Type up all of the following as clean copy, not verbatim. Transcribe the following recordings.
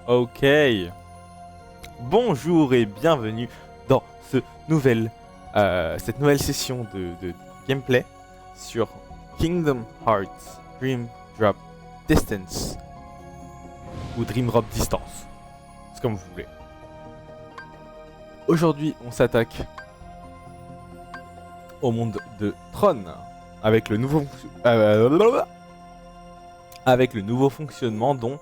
Ok. Bonjour et bienvenue dans cette nouvelle session de gameplay sur Kingdom Hearts Dream Drop Distance ou Dream Drop Distance. C'est comme vous voulez. Aujourd'hui, on s'attaque au monde de Tron avec le nouveau fonctionnement dont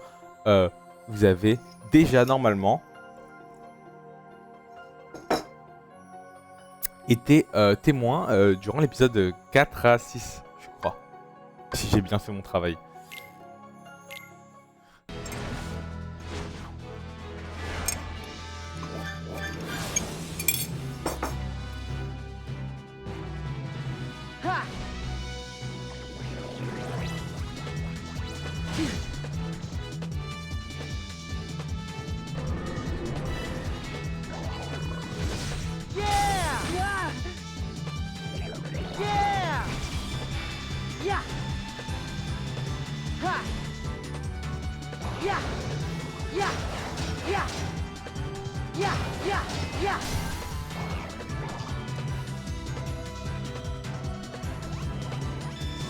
vous avez déjà normalement été témoin durant l'épisode 4 à 6, je crois. Si j'ai bien fait mon travail.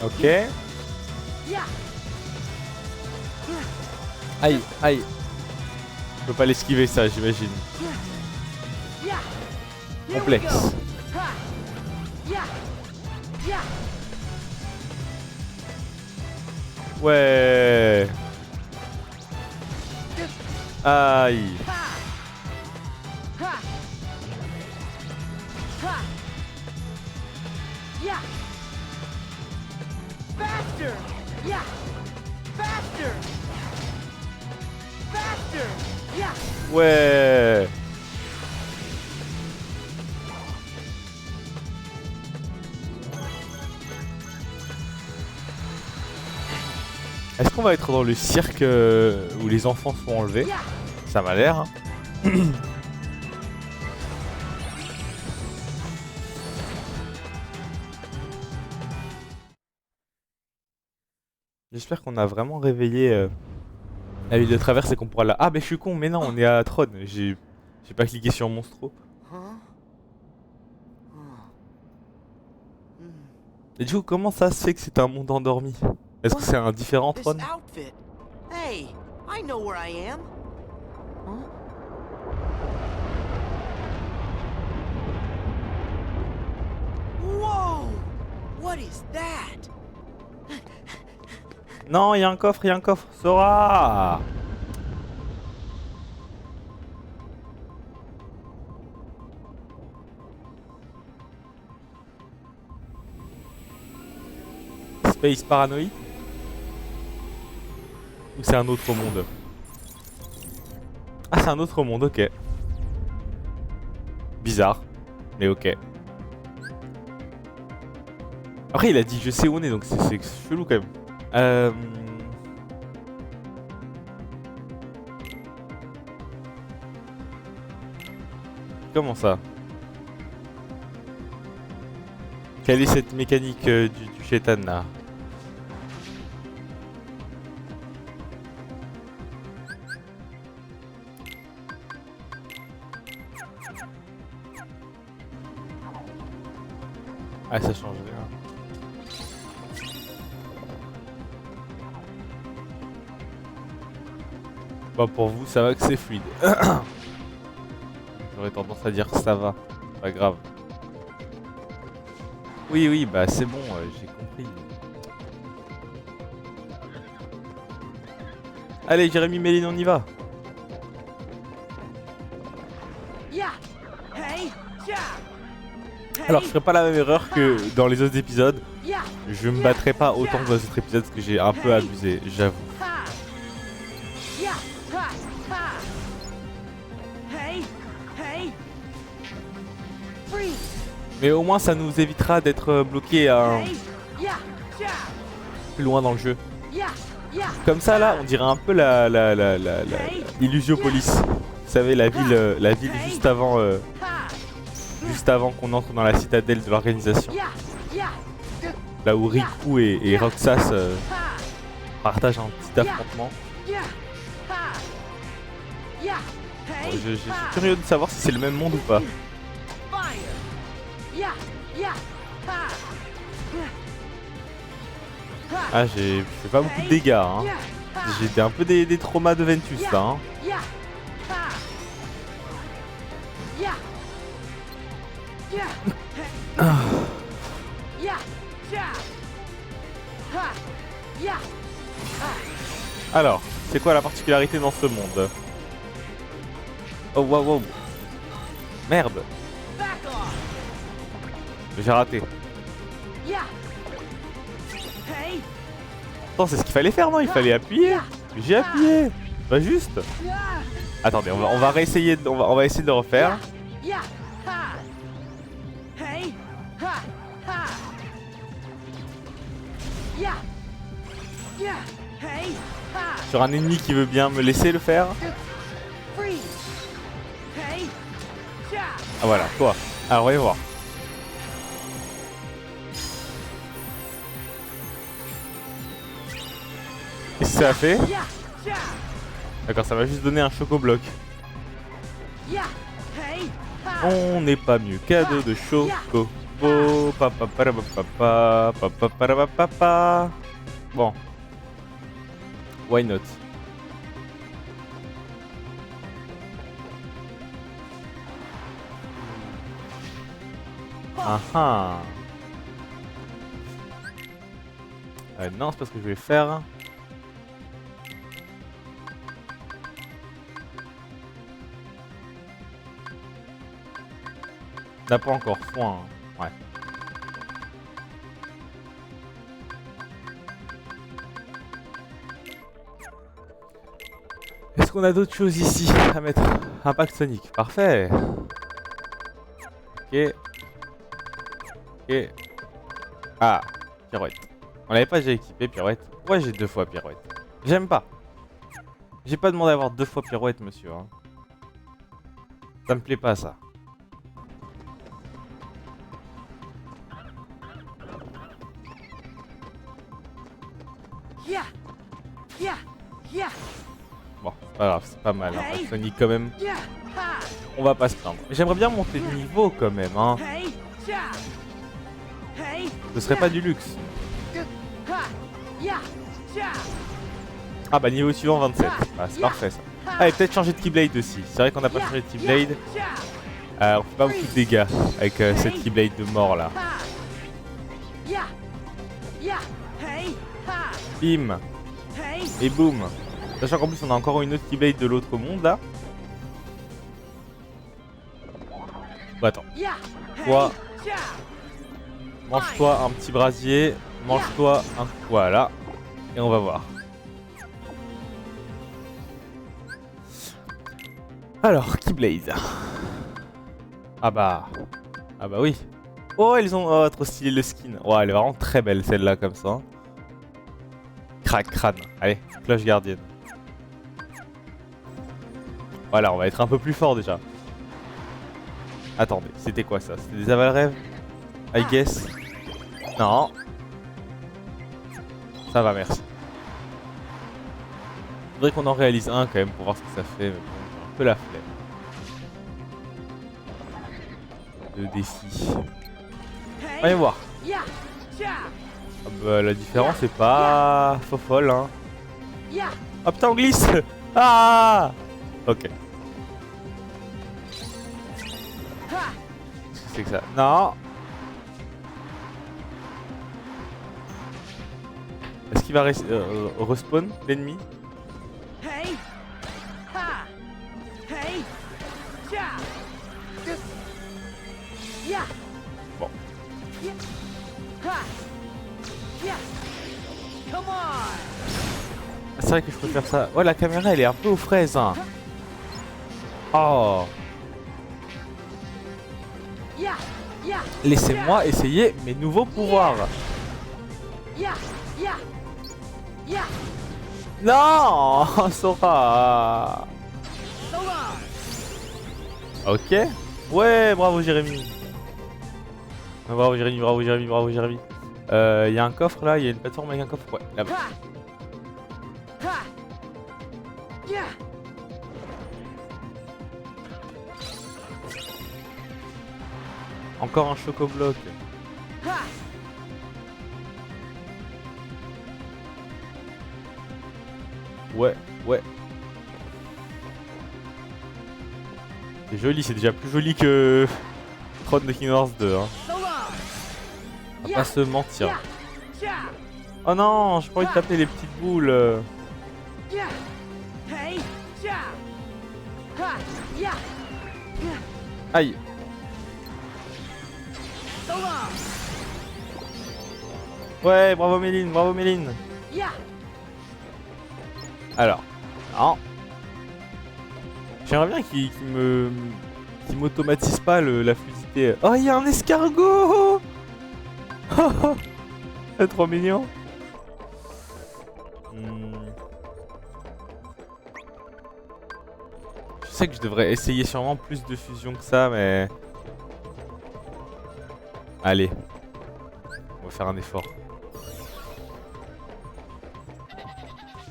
Ok. Aïe, aïe. Je peux pas l'esquiver ça, j'imagine. Complexe. Ouais. Aïe. Ouais. Est-ce qu'on va être dans le cirque où les enfants sont enlevés? Ça m'a l'air. Hein. J'espère qu'on a vraiment réveillé la ville de traverse et qu'on pourra la... Ah mais je suis con, mais non, on est à Tron. J'ai pas cliqué sur Monstro. Et du coup, comment ça se fait que c'est un monde endormi? Est-ce que c'est un différent Tron? Hey, I know where I am. Huh? Whoa! What is that? Non, il y a un coffre, Sora! Space Paranoid? Ou c'est un autre monde? Ah, c'est un autre monde, ok. Bizarre, mais ok. Après, il a dit je sais où on est, donc c'est chelou quand même. Comment ça? Quelle est cette mécanique du chétan là? Ah, ça change rien. Bah pour vous, ça va que c'est fluide. J'aurais tendance à dire que ça va. Pas grave. Oui, oui, bah c'est bon, j'ai compris. Allez, Jérémy Méline, on y va. Alors, je ferai pas la même erreur que dans les autres épisodes. Je me battrai pas autant que dans cet épisode parce que j'ai un peu abusé, j'avoue. Mais au moins, ça nous évitera d'être bloqués plus loin dans le jeu. Comme ça, là, on dirait un peu la Illusiopolis. Vous savez, la ville juste avant qu'on entre dans la citadelle de l'organisation. Là où Riku et Roxas partagent un petit affrontement. Bon, je suis curieux de savoir si c'est le même monde ou pas. Ah, j'ai fait pas beaucoup de dégâts, hein. J'ai un peu des traumas de Ventus, là, hein. Alors, c'est quoi la particularité dans ce monde? Oh, wow, wow. Merde. J'ai raté. Attends, c'est ce qu'il fallait faire, non? Il fallait appuyer. J'ai appuyé. Pas juste. Attendez, on va réessayer. On va essayer de le refaire. Sur un ennemi qui veut bien me laisser le faire. Ah voilà, toi. Alors voyons voir. Qu'est-ce que ça a fait? D'accord, ça m'a juste donné un choco-bloc. On n'est pas mieux. Cadeau de choco. Bon. Why not? Ah ah. Non, c'est pas ce que je vais faire. N'a pas encore soin. Ouais. Est-ce qu'on a d'autres choses ici à mettre? Impact Sonic, parfait. Ok. Ok. Ah, pirouette. On l'avait pas déjà équipé, pirouette. Pourquoi j'ai 2 fois pirouette? J'aime pas. J'ai pas demandé à avoir 2 fois pirouette, monsieur. Hein. Ça me plaît pas, ça. Bon, c'est pas grave, c'est pas mal. Hein. Sonic, quand même. On va pas se plaindre. Mais j'aimerais bien monter de niveau, quand même. Hein. Ce serait pas du luxe. Ah bah niveau suivant 27. Ah, c'est parfait ça. Ah et peut-être changer de Keyblade aussi. C'est vrai qu'on n'a pas changé de Keyblade. On fait pas beaucoup de dégâts avec cette Keyblade de mort là. Bim. Et boum. Sachant qu'en plus on a encore une autre Keyblade de l'autre monde là. Bon attends. Toi. Mange-toi un petit brasier. Mange-toi un... Voilà. Et on va voir. Alors, Keyblade. Ah bah oui. Oh, ils ont... Oh, trop stylé le skin. Oh, elle est vraiment très belle celle-là comme ça. Crac crâne. Allez, cloche gardienne. Voilà, on va être un peu plus fort déjà. Attendez, c'était quoi ça? C'était des aval-rêves? I guess. Non. Ça va, merci. Faudrait qu'on en réalise un quand même pour voir ce que ça fait. Mais bon, j'ai un peu la flemme. Le défi. Allez voir. Ah bah, la différence est pas folle hein. Ah putain on glisse. Ah. Ok. Qu'est-ce que c'est que ça? Non. Est-ce qu'il va respawn l'ennemi? Bon. C'est vrai que je peux faire ça. Ouais, la caméra elle est un peu aux fraises. Hein. Oh. Laissez-moi essayer mes nouveaux pouvoirs. Non, Sora. Ok. Ouais, bravo Jérémy. Bravo Jérémy, bravo Jérémy, bravo Jérémy. Y a un coffre là, il y a une plateforme avec un coffre. Ouais, là-bas. Encore un choco-bloc. Ha! Ouais, ouais. C'est joli, c'est déjà plus joli que Throne de Kingdom Hearts 2. Hein. So long! On va pas se mentir. Yeah! Yeah! Oh non, j'ai pas envie de taper les petites boules. Yeah! Hey! Yeah! Ha! Yeah! Aïe. So long! Ouais, bravo Méline, bravo Méline. Yeah! Alors, non. J'aimerais bien qu'il m'automatise pas la fluidité. Oh, il y a un escargot. C'est trop mignon. Je sais que je devrais essayer sûrement plus de fusion que ça, mais... Allez. On va faire un effort.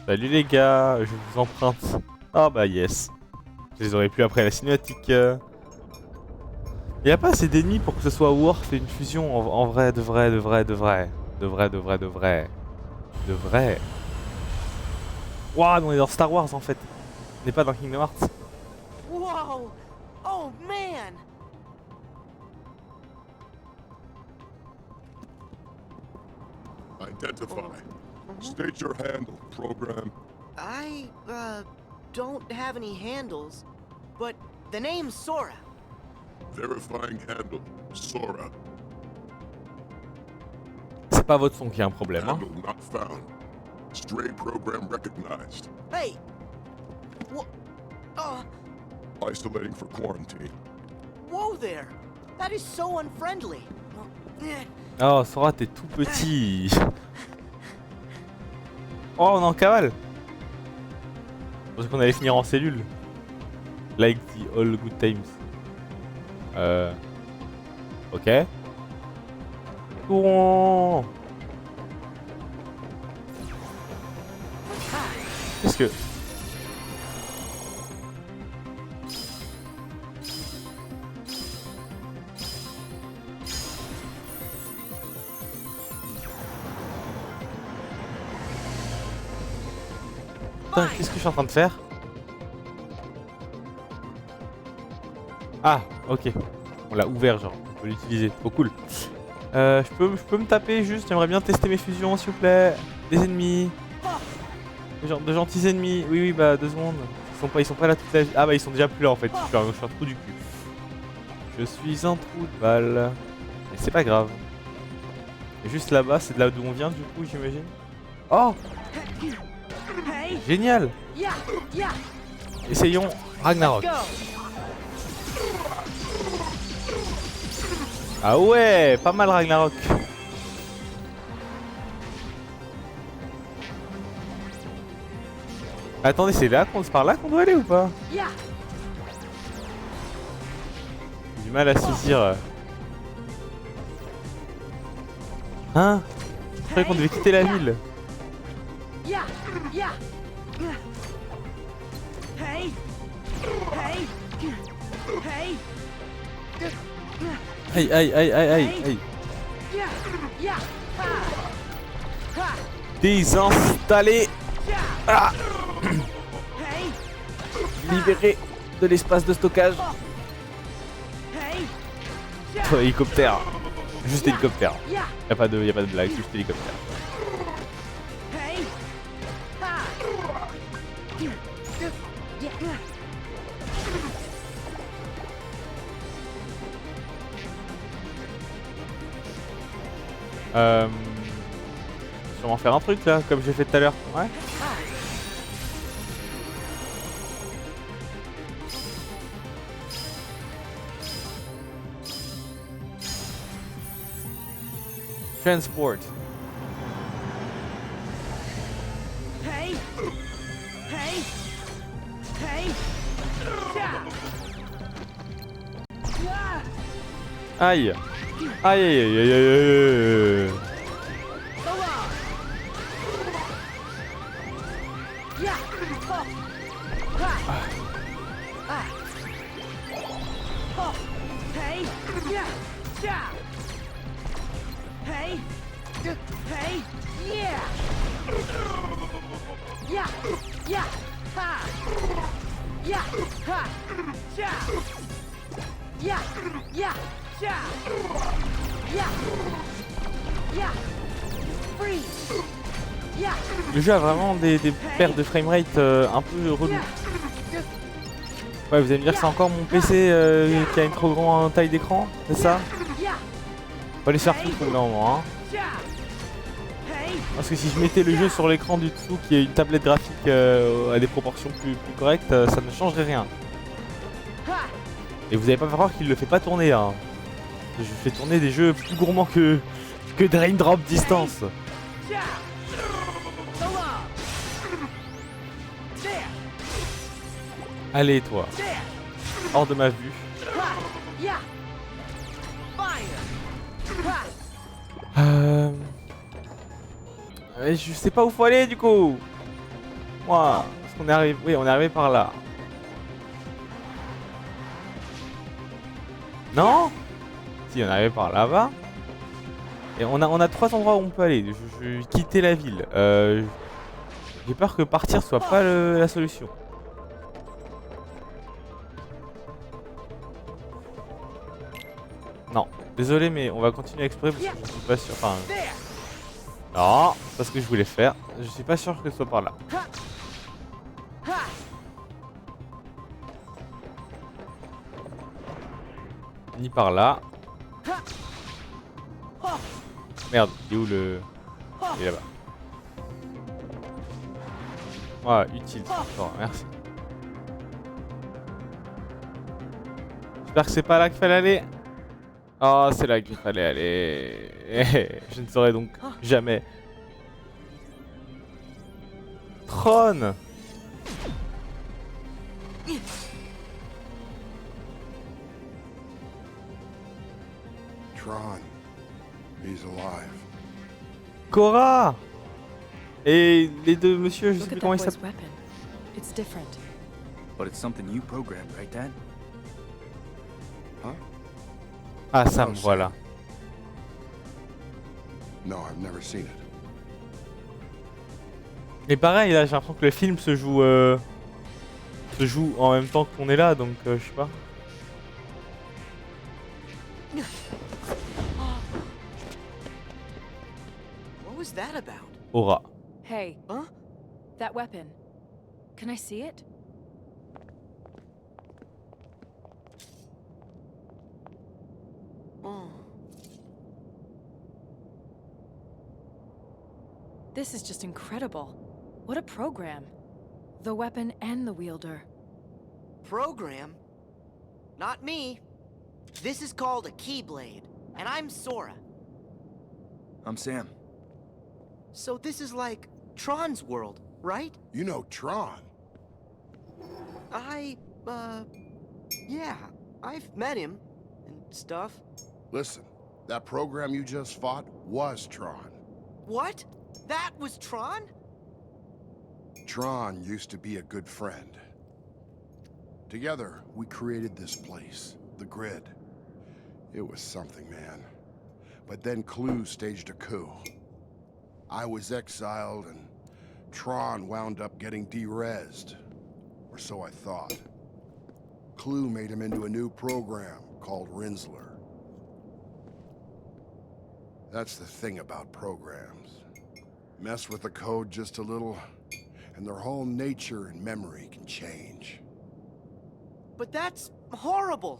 Salut les gars, je vous emprunte. Ah bah yes. Je les aurais plus après la cinématique. Il n'y a pas assez d'ennemis pour que ce soit worth et une fusion en vrai, de vrai. Waouh, on est dans Star Wars en fait. On n'est pas dans Kingdom Hearts. Whoa! Oh man! Identify. State your handle, program. I, don't have any handles, but the name's Sora. Verifying handle, Sora. C'est pas votre son qui a un problème, hein. Handle not found. Stray program recognized. Hey! Wha- Isolating for quarantine. Whoa there! That is so unfriendly. Oh, Sora, t'es tout petit. Oh, on est en cavale. Je pensais qu'on allait finir en cellule. Like the all good times. Ok. Courons. Qu'est-ce que... Putain, qu'est-ce que je suis en train de faire? Ah, ok. On l'a ouvert, genre. On peut l'utiliser. Trop cool. Je peux me taper juste. J'aimerais bien tester mes fusions, s'il vous plaît. Des ennemis. De gentils ennemis. Oui, oui, bah 2 secondes. Ils sont pas là toute la vie. Ah, bah ils sont déjà plus là en fait. Je suis un trou du cul. Je suis un trou de balle. Mais c'est pas grave. Et juste là-bas, c'est de là d'où on vient, du coup, j'imagine. Oh! Génial! Yeah! Yeah! Essayons Ragnarok. Go! Ah ouais, pas mal Ragnarok. Attendez, c'est par là qu'on doit aller ou pas? Yeah! J'ai du mal à saisir. Hein? Je croyais qu'on devait quitter la ville. Yeah! Yeah! Hey! Hey! Hey! Aïe, aïe, aïe, aïe, aïe, aïe. Yeah! Yeah! Ha! Ha! Désinstaller. Yeah! Ah! Hey! Libérer de l'espace de stockage. Hey! Oh, hélicoptère. Juste hélicoptère. Yeah! Y'a pas de blague, juste hélicoptère. Hey! Ha! Yeah! Sûrement faire un truc là, comme j'ai fait tout à l'heure. Ouais. Transport. Hey! Hey! Hey! Yeah! Yeah! Aïe. Aïe, aïe, aïe, aïe, aïe, aïe. So long! Yeah! Oh! Ha! Ah! Oh! Hey! Yeah! Hey! Hey! Yeah! Yeah! Yeah! Ha! Yeah! Ha! Cha! Yeah! Yeah! Cha! Yeah! Yeah! Freeze! Yeah! Le jeu a vraiment des pertes de framerate un peu relou. Ouais, vous allez me dire que c'est encore mon PC qui a une trop grande taille d'écran, c'est ça? Faut aller se faire foutre au bout d'un moment, hein. Parce que si je mettais le jeu sur l'écran du dessous qui est une tablette graphique à des proportions plus correctes, ça ne changerait rien. Et vous allez pas me croire qu'il le fait pas tourner, hein. Je fais tourner des jeux plus gourmands que Drain Drop Distance. Allez toi, hors de ma vue. Je sais pas où faut aller du coup. Moi, parce qu'on est arrivé. Oui, on est arrivé par là. Non? Si, on est arrivé par là-bas. Et on a 3 endroits où on peut aller. Je vais quitter la ville. J'ai peur que partir soit pas la solution. Non, désolé, mais on va continuer à explorer parce que je suis pas sûr. Enfin, non, c'est pas ce que je voulais faire. Je suis pas sûr que ce soit par là. Ni par là. Merde, il est où le... Il est là-bas. Ouais, utile. Bon, merci. J'espère que c'est pas là qu'il fallait aller. Oh, c'est là qu'il fallait aller. Je ne saurais donc jamais. Tron. Tron. He's alive. Cora. Et les deux monsieur, je sais Look plus at comment that ils boy's s'appellent. weapon. It's different. But it's something you programmed, right, Dad? Huh? Ah, Sam, Oh, Sam. voilà. No, I've never seen it. Et pareil, là, j'ai l'impression que le film se joue en même temps qu'on est là, donc je sais pas. What was that about? Aura. Hey, Huh? that weapon. Can I see it? Oh. This is just incredible. What a program. The weapon and the wielder. Program? Not me. This is called a Keyblade, and I'm Sora. I'm Sam. So this is like Tron's world, right? You know Tron. Yeah, I've met him and stuff. Listen, that program you just fought was Tron. What? That was Tron? Tron used to be a good friend. Together, we created this place, the Grid. It was something, man. But then Clue staged a coup. I was exiled, and Tron wound up getting de-rezzed. Or so I thought. Clue made him into a new program called Rinsler. That's the thing about programs. Mess with the code just a little, and their whole nature and memory can change. But that's horrible.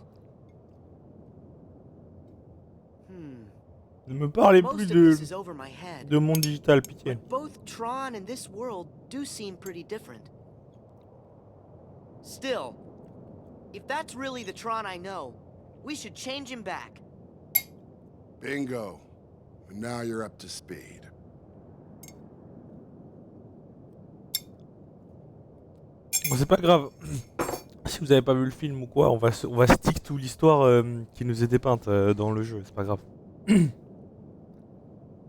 Ne me parlez plus Most of this is over my head. de monde digital, pitié. But both Tron and this world do seem pretty different. Still, if that's really the Tron I know, we should change him back. Bingo. And now you're up to speed. Bon, c'est pas grave. Si vous avez pas vu le film ou quoi, on va stick to l'histoire qui nous est dépeinte dans le jeu, c'est pas grave.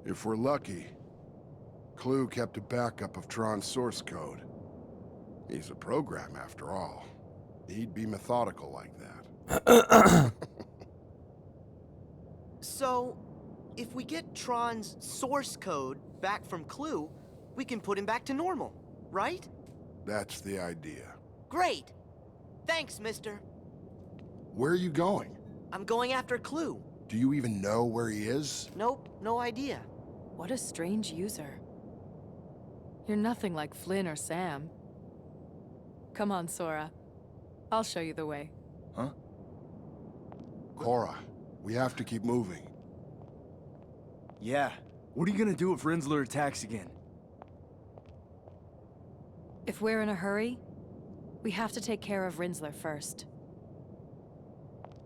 If we're lucky, Clue kept a backup of Tron's source code. He's a program, after all. He'd be methodical like that. So, if we get Tron's source code back from Clue, we can put him back to normal, right? That's the idea. Great! Thanks, mister. Where are you going? I'm going after Clue. Do you even know where he is? Nope, no idea. What a strange user. You're nothing like Flynn or Sam. Come on, Sora. I'll show you the way. Huh? Cora, we have to keep moving. Yeah. What are you gonna do if Rinsler attacks again? If we're in a hurry, we have to take care of Rinsler first.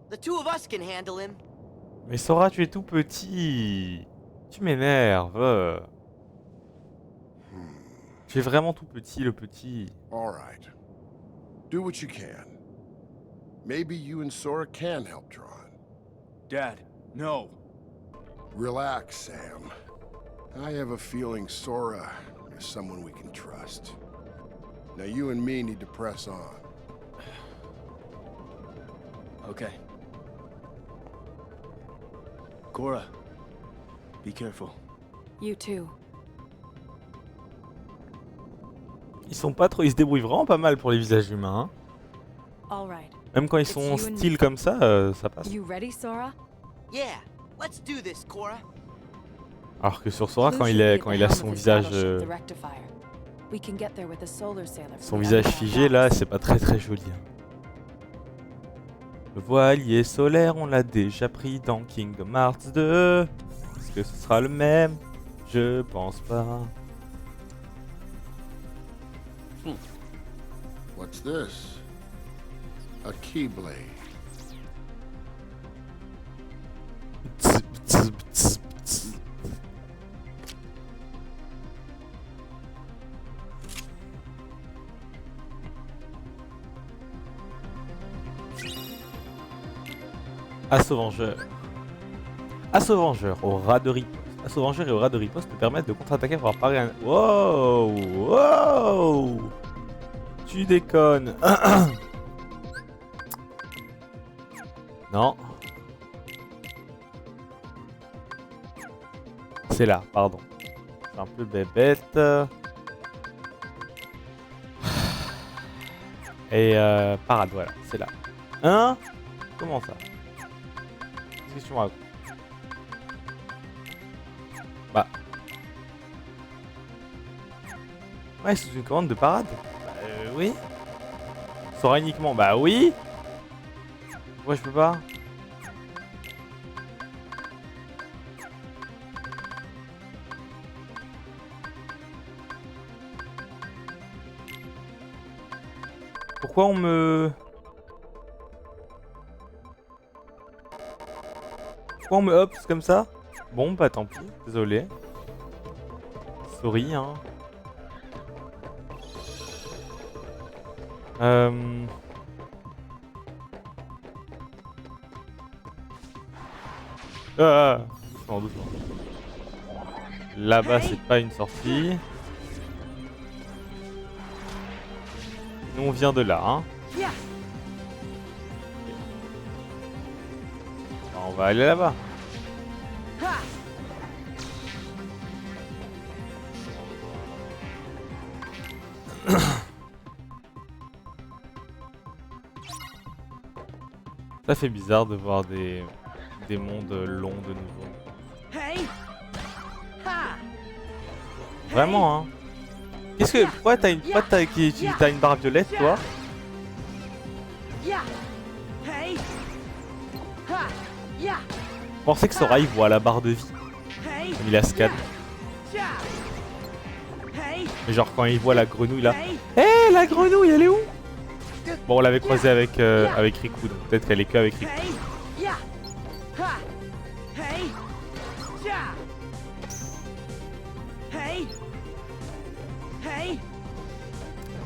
The two of us can handle him. Mais Sora, tu es tout petit. Tu m'énerves. Tu es vraiment tout petit, le petit. All right. Do what you can. Maybe you and Sora can help Tron. Dad, no. Relax, Sam. I have a feeling Sora is someone we can trust. Now you and me need to press on. Okay. Cora, be careful. You too. Ils sont pas trop, ils se débrouillent vraiment pas mal pour les visages humains. Hein. All right. Même quand ils sont style comme ça, ça passe. You ready, Sora? Yeah, let's do this, Cora. Alors que sur Sora, quand il a son visage, figé là, c'est pas très très joli. Hein. Le voilier solaire, on l'a déjà pris dans Kingdom Hearts 2. Est-ce que ce sera le même? Je pense pas. What's this? A Keyblade. Tss, tss, tss, tss. Assaut Vengeur. Assaut Vengeur au rat de riposte. Assaut Vengeur et au rat de riposte te permettent de contre-attaquer pour parer un... Wow! Wow! Tu déconnes. Non. C'est là, pardon. C'est un peu bébête. Et parade, voilà, c'est là. Hein? Comment ça? Qu'est-ce que tu me racontes? Bah. Ouais, c'est une commande de parade. Bah oui. Sora uniquement, bah oui. Pourquoi je peux pas? Pourquoi on me... Pourquoi on me hops comme ça? Bon, bah tant pis, désolé. Sorry, hein. Doucement, doucement. Là-bas, c'est pas une sortie. Nous, on vient de là, hein. On va aller là-bas. Ça fait bizarre de voir des mondes longs de nouveau. Vraiment, hein. Qu'est-ce que... Pourquoi t'as une barre violette, toi? Je pensais que Sora il voit la barre de vie. Comme il a scan. Mais genre quand il voit la grenouille là. Hé, la grenouille, elle est où? Bon, on l'avait croisée avec Riku, donc peut-être qu'elle est que avec Riku.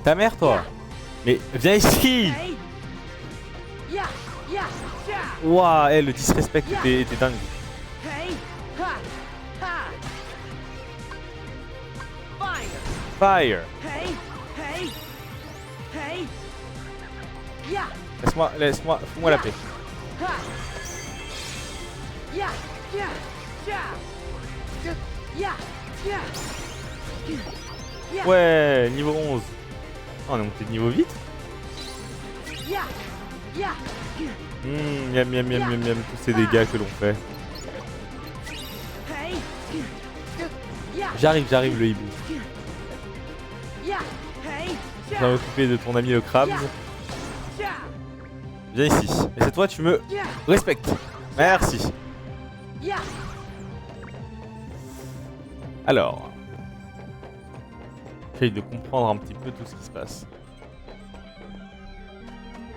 Ta mère, toi? Mais viens ici! Ouah, hey, le disrespect était dingue. Fire! Laisse-moi, fous-moi la paix. Ouais, niveau 11. Oh, on est monté de niveau vite. Miam miam miam miam miam, tous ces dégâts que l'on fait. J'arrive le hibou. Je vais m'occuper de ton ami le crabe. Viens ici. Et c'est toi, tu me respectes. Merci. Alors. J'essaye de comprendre un petit peu tout ce qui se passe.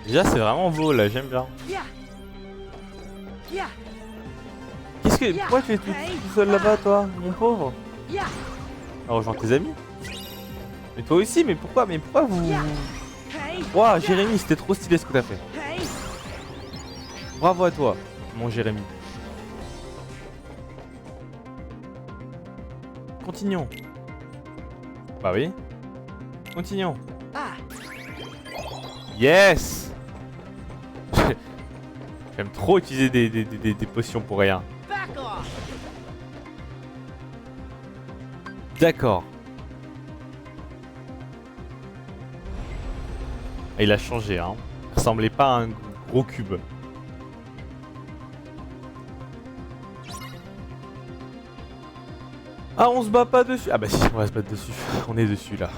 Déjà, c'est vraiment beau là, j'aime bien. Qu'est-ce que. Pourquoi tu es tout seul là-bas, toi, mon pauvre? Rejoins tes amis. Mais toi aussi, mais pourquoi vous. Ouah, Jérémy, c'était trop stylé ce que t'as fait. Bravo à toi, mon Jérémy. Continuons. Bah oui. Continuons. Yes. J'aime trop utiliser des potions pour rien. D'accord. Il a changé, hein. Il ressemblait pas à un gros cube. Ah, on se bat pas dessus. Ah bah si, on va se battre dessus. On est dessus là.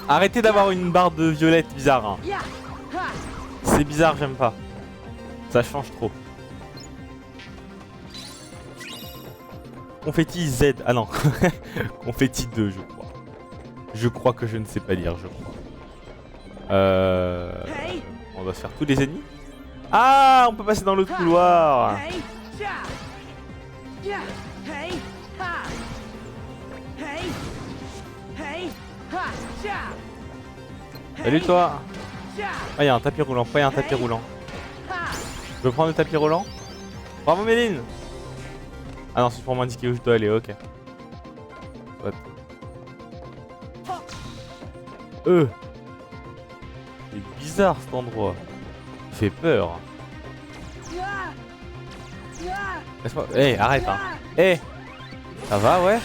Arrêtez d'avoir une barre de violette bizarre. Hein. C'est bizarre, j'aime pas. Ça change trop. Confetti Z. Ah non. Confetti 2, je crois. Je crois que je ne sais pas lire, je crois. On doit se faire tous les ennemis. Ah, on peut passer dans l'autre couloir. Salut toi. Ah, il y a un tapis roulant. Pourquoi il y a un tapis roulant? Je peux prendre le tapis roulant? Bravo Méline. Ah non, c'est pour m'indiquer où je dois aller, ok. What? C'est bizarre cet endroit. Il fait peur. Laisse-moi. Hey, arrête hein. Hey. Ça va, ouais?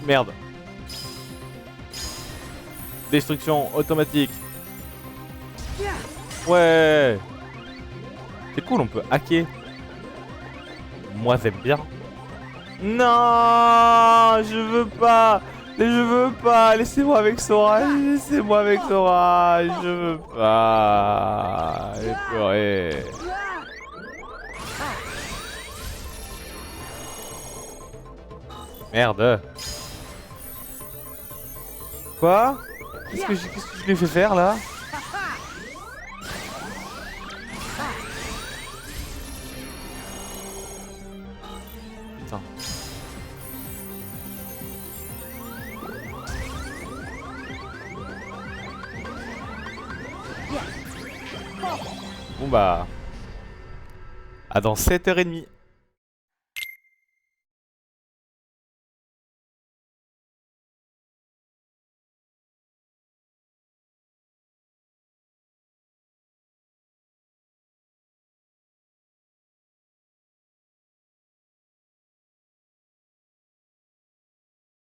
Merde. Destruction automatique. Ouais. C'est cool, on peut hacker. Moi j'aime bien. Non, je veux pas. Je veux pas. Laissez-moi avec Sora. Laissez-moi avec Sora. Je veux pas. J'ai pleuré. Merde. Quoi? Qu'est-ce que je lui ai fait faire là? Putain. Bon bah... À dans 7h30.